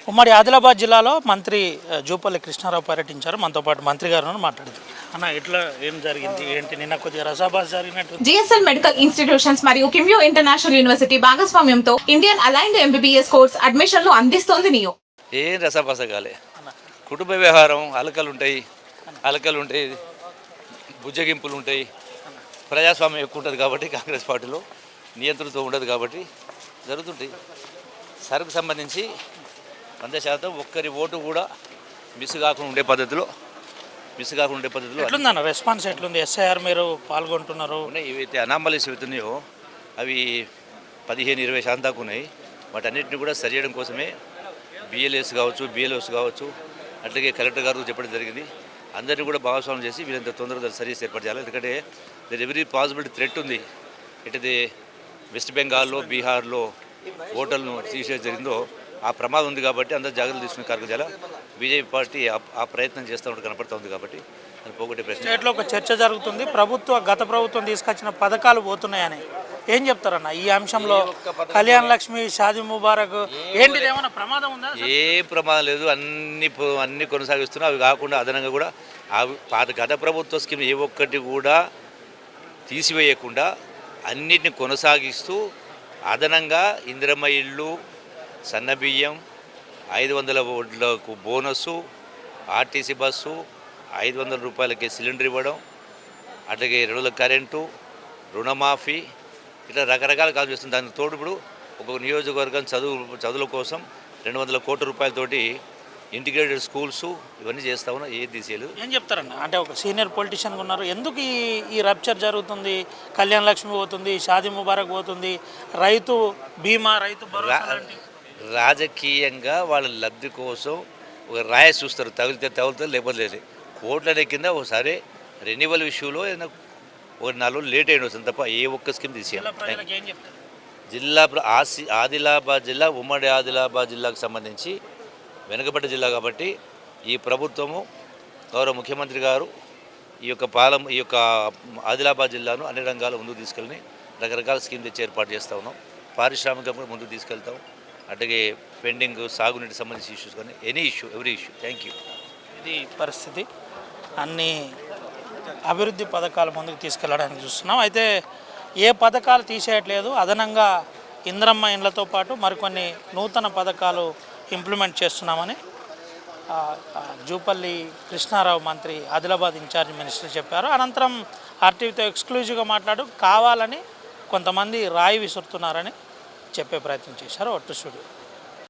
ఉమ్మడి ఆదిలాబాద్ జిల్లాలో మంత్రి జూపల్లి కృష్ణారావు పర్యటించారు. మనతో పాటు మంత్రి గారు మాట్లాడుతారు. అన్న ఎట్లా ఏం జరిగింది ఏంటి నిన్న కొద్దిగా రసాబాస్ జరిగినట్టు. జిఎస్ఎల్ మెడికల్ ఇన్స్టిట్యూషన్స్ మరియు కిమ్యూ ఇంటర్నేషనల్ యూనివర్సిటీ భాగస్వామ్యంతో ఇండియన్ అలైన్డ్ ఎంబీబీఎస్ కోర్స్ అడ్మిషన్లు అందిస్తోంది నియో. ఏం రసాబస కాలే, కుటుంబ వ్యవహారం, అలకలు ఉంటాయి, బుజ్జగింపులు ఉంటాయి. ప్రజాస్వామ్యం ఎక్కువ ఉంటుంది కాబట్టి కాంగ్రెస్ పార్టీలో నియంత్రణతో ఉండదు కాబట్టి జరుగుతుంటాయి. సరుకు సంబంధించి 100% ఒక్కరి ఓటు కూడా మిస్ కాకుండా ఉండే పద్ధతిలో ఎట్లుందన్న రెస్పాన్స్ ఎట్లుంది? ఎస్ఐఆర్ మీరు పాల్గొంటున్నారు. ఏవైతే అనామలీస్ అవుతున్నాయో అవి 15-20% దాకా ఉన్నాయి. వాటన్నిటిని కూడా సరి చేయడం కోసమే బిఎల్ఎస్ కావచ్చు, బిఎల్ఓస్ కావచ్చు, అట్లాగే కలెక్టర్ గారు చెప్పడం జరిగింది. అందరినీ కూడా భాగస్వామ్యం చేసి వీళ్ళంత తొందరగా సరి ఏర్పాటు చేయాలి. ఎందుకంటే దర్ ఎవరీ పాసిబిలిటీ థ్రెట్ ఉంది. ఎటైతే వెస్ట్ బెంగాల్లో, బీహార్లో ఓటర్లను తీసేది జరిగిందో ఆ ప్రమాదం ఉంది కాబట్టి అందరూ జాగ్రత్తలు తీసుకునే కార్యక్రమం చేయాలి. బీజేపీ పార్టీ ఆ ప్రయత్నం చేస్తూ ఉంటే కనపడుతుంది కాబట్టి అది పోగొట్టే ప్రశ్న. స్టేట్లో ఒక చర్చ జరుగుతుంది. గత ప్రభుత్వం తీసుకొచ్చిన పథకాలు పోతున్నాయని ఏం చెప్తారన్న ఈ అంశంలో? కళ్యాణ్ లక్ష్మి, షాదీ ముబారక్ ఏంటిది, ఏమైనా ప్రమాదం ఉందా? ఏ ప్రమాదం లేదు, అన్ని కొనసాగిస్తున్నాం. అవి కాకుండా అదనంగా కూడా గత ప్రభుత్వ స్కీమ్ ఏ ఒక్కటి కూడా తీసివేయకుండా అన్నిటిని కొనసాగిస్తూ అదనంగా ఇందిరమ్మ ఇళ్ళు, సన్నబియ్యం, 500 ఓట్లకు బోనస్సు, ఆర్టీసీ బస్సు, 500 రూపాయలకి సిలిండర్ ఇవ్వడం, అట్లాగే 2 కరెంటు, రుణమాఫీ, ఇట్లా రకరకాల కాల్ చేస్తుంది. దానికి తోడు ఇప్పుడు ఒక నియోజకవర్గం చదువుల కోసం 200 కోట్ల రూపాయలతోటి ఇంటిగ్రేటెడ్ స్కూల్స్ ఇవన్నీ చేస్తా ఉన్నా. ఏది తీసేయలేదు. ఏం చెప్తారన్న? అంటే ఒక సీనియర్ పొలిటీషియన్గా ఉన్నారు, ఎందుకు ఈ రప్చర్ జరుగుతుంది? కళ్యాణ్ లక్ష్మి పోతుంది, షాదీ ముబారక్ పోతుంది, రైతు బీమా, రైతు రాజకీయంగా వాళ్ళ లబ్ధి కోసం ఒక రాయ చూస్తారు. తగులుతారు, లేకపోతే లేదు. కోట్ల కింద ఒకసారి రెన్యువల్ ఇష్యూలో ఏదైనా ఒక 4 రోజులు లేట్ అయిన వస్తుంది తప్ప ఏ ఒక్క స్కీమ్ తీసేయాలి. ఆదిలాబాద్ జిల్లా, ఉమ్మడి ఆదిలాబాద్ జిల్లాకు సంబంధించి వెనుకబడ్డ జిల్లా కాబట్టి ఈ ప్రభుత్వము, గౌరవ ముఖ్యమంత్రి గారు ఈ యొక్క ఆదిలాబాద్ జిల్లాను అన్ని రంగాల ముందుకు తీసుకెళ్ళి రకరకాల స్కీమ్ తెచ్చి ఏర్పాటు చేస్తూ ఉన్నాం. పారిశ్రామికంగా ముందుకు తీసుకెళ్తాం. అట్లాగే పెండింగ్ సాగునీటికి సంబంధించి ఇష్యూస్ కానీ ఎవ్రీ ఇష్యూ. Thank you. ఇది పరిస్థితి. అన్ని అభివృద్ధి పథకాలు ముందుకు తీసుకెళ్ళడానికి చూస్తున్నాం. అయితే ఏ పథకాలు తీసేయట్లేదు, అదనంగా ఇందిరమ్మ ఇండ్లతో పాటు మరికొన్ని నూతన పథకాలు ఇంప్లిమెంట్ చేస్తున్నామని జూపల్లి కృష్ణారావు మంత్రి, ఆదిలాబాద్ ఇన్ఛార్జ్ మినిస్టర్ చెప్పారు. అనంతరం ఆర్టీవీతో ఎక్స్క్లూజివ్గా మాట్లాడు కావాలని కొంతమంది రాయి విసురుతున్నారని చెప్పే ప్రయత్నం చేశారు. ఒట్టు స్టూడియో.